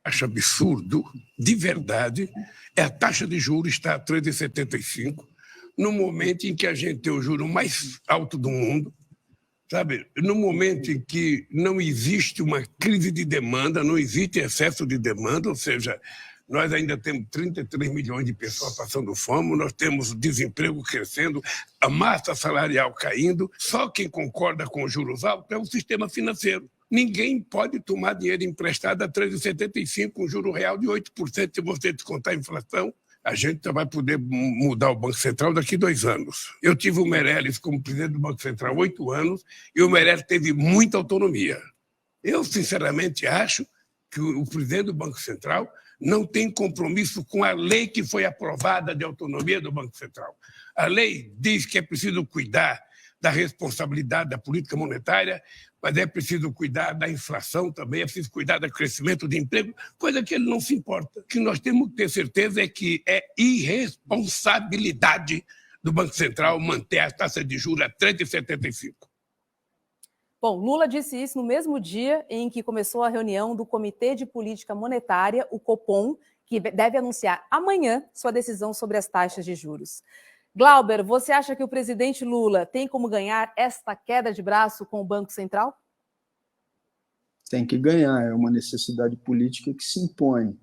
acho absurdo, de verdade, é a taxa de juros estar a 3,75, no momento em que a gente tem o juro mais alto do mundo, sabe? No momento em que não existe uma crise de demanda, não existe excesso de demanda, ou seja, nós ainda temos 33 milhões de pessoas passando fome, nós temos o desemprego crescendo, a massa salarial caindo. Só quem concorda com os juros altos é o sistema financeiro. Ninguém pode tomar dinheiro emprestado a 3,75, com juro real de 8%, se você descontar a inflação. A gente vai poder mudar o Banco Central daqui a 2 anos. Eu tive o Meirelles como presidente do Banco Central há 8 anos e o Meirelles teve muita autonomia. Eu, sinceramente, acho que o presidente do Banco Central não tem compromisso com a lei que foi aprovada de autonomia do Banco Central. A lei diz que é preciso cuidar da responsabilidade da política monetária, mas é preciso cuidar da inflação também, é preciso cuidar do crescimento de emprego, coisa que ele não se importa. O que nós temos que ter certeza é que é irresponsabilidade do Banco Central manter a taxa de juros a 3,75. Bom, Lula disse isso no mesmo dia em que começou a reunião do Comitê de Política Monetária, o Copom, que deve anunciar amanhã sua decisão sobre as taxas de juros. Glauber, você acha que o presidente Lula tem como ganhar esta queda de braço com o Banco Central? Tem que ganhar, é uma necessidade política que se impõe.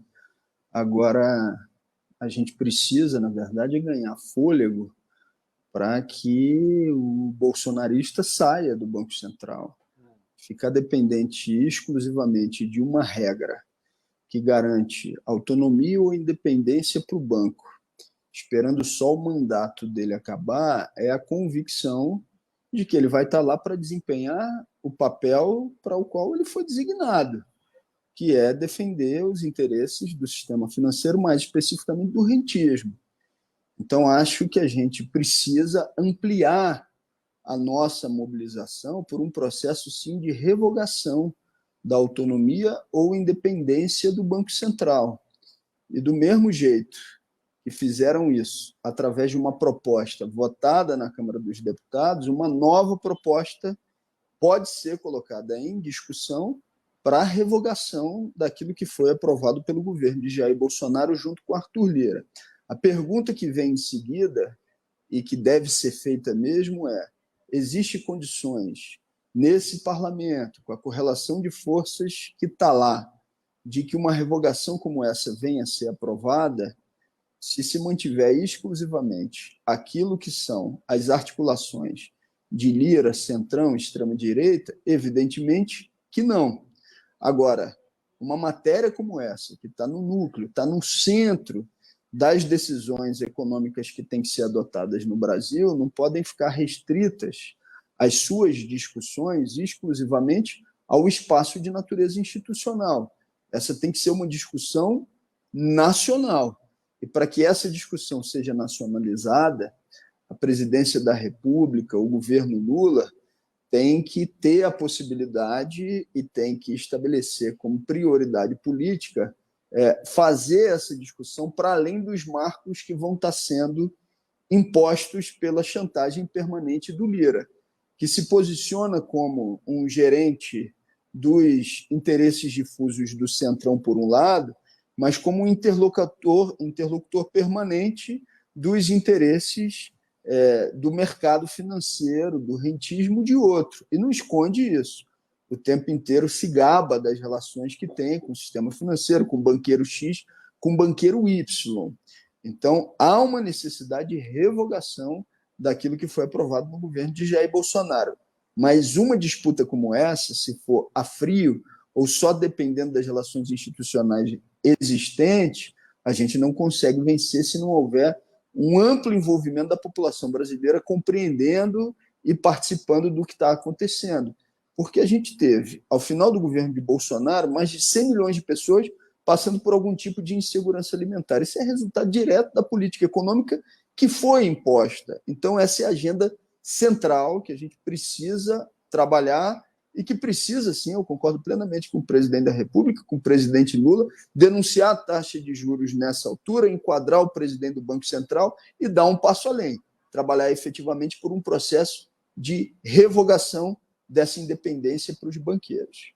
Agora, a gente precisa, na verdade, ganhar fôlego para que o bolsonarista saia do Banco Central. Ficar dependente exclusivamente de uma regra que garante autonomia ou independência para o banco, esperando só o mandato dele acabar, é a convicção de que ele vai estar lá para desempenhar o papel para o qual ele foi designado, que é defender os interesses do sistema financeiro, mais especificamente do rentismo. Então, acho que a gente precisa ampliar a nossa mobilização por um processo, sim, de revogação da autonomia ou independência do Banco Central. E do mesmo jeito que fizeram isso através de uma proposta votada na Câmara dos Deputados, uma nova proposta pode ser colocada em discussão para a revogação daquilo que foi aprovado pelo governo de Jair Bolsonaro junto com Arthur Lira. A pergunta que vem em seguida, e que deve ser feita mesmo, é: existem condições nesse parlamento, com a correlação de forças que está lá, de que uma revogação como essa venha a ser aprovada, se mantiver exclusivamente aquilo que são as articulações de Lira, Centrão, extrema-direita? Evidentemente que não. Agora, uma matéria como essa, que está no núcleo, está no centro das decisões econômicas que têm que ser adotadas no Brasil, não podem ficar restritas as suas discussões exclusivamente ao espaço de natureza institucional. Essa tem que ser uma discussão nacional. E para que essa discussão seja nacionalizada, a presidência da República, o governo Lula, tem que ter a possibilidade e tem que estabelecer como prioridade política fazer essa discussão para além dos marcos que vão estar sendo impostos pela chantagem permanente do Lira, que se posiciona como um gerente dos interesses difusos do Centrão, por um lado, mas como um interlocutor permanente dos interesses do mercado financeiro, do rentismo, de outro. E não esconde isso. O tempo inteiro se gaba das relações que tem com o sistema financeiro, com o banqueiro X, com o banqueiro Y. Então, há uma necessidade de revogação daquilo que foi aprovado no governo de Jair Bolsonaro. Mas uma disputa como essa, se for a frio ou só dependendo das relações institucionais existentes, a gente não consegue vencer se não houver um amplo envolvimento da população brasileira compreendendo e participando do que está acontecendo. Porque a gente teve, ao final do governo de Bolsonaro, mais de 100 milhões de pessoas passando por algum tipo de insegurança alimentar. Isso é resultado direto da política econômica que foi imposta. Então, essa é a agenda central que a gente precisa trabalhar e que precisa, sim, eu concordo plenamente com o presidente da República, com o presidente Lula, denunciar a taxa de juros nessa altura, enquadrar o presidente do Banco Central e dar um passo além, trabalhar efetivamente por um processo de revogação dessa independência para os banqueiros.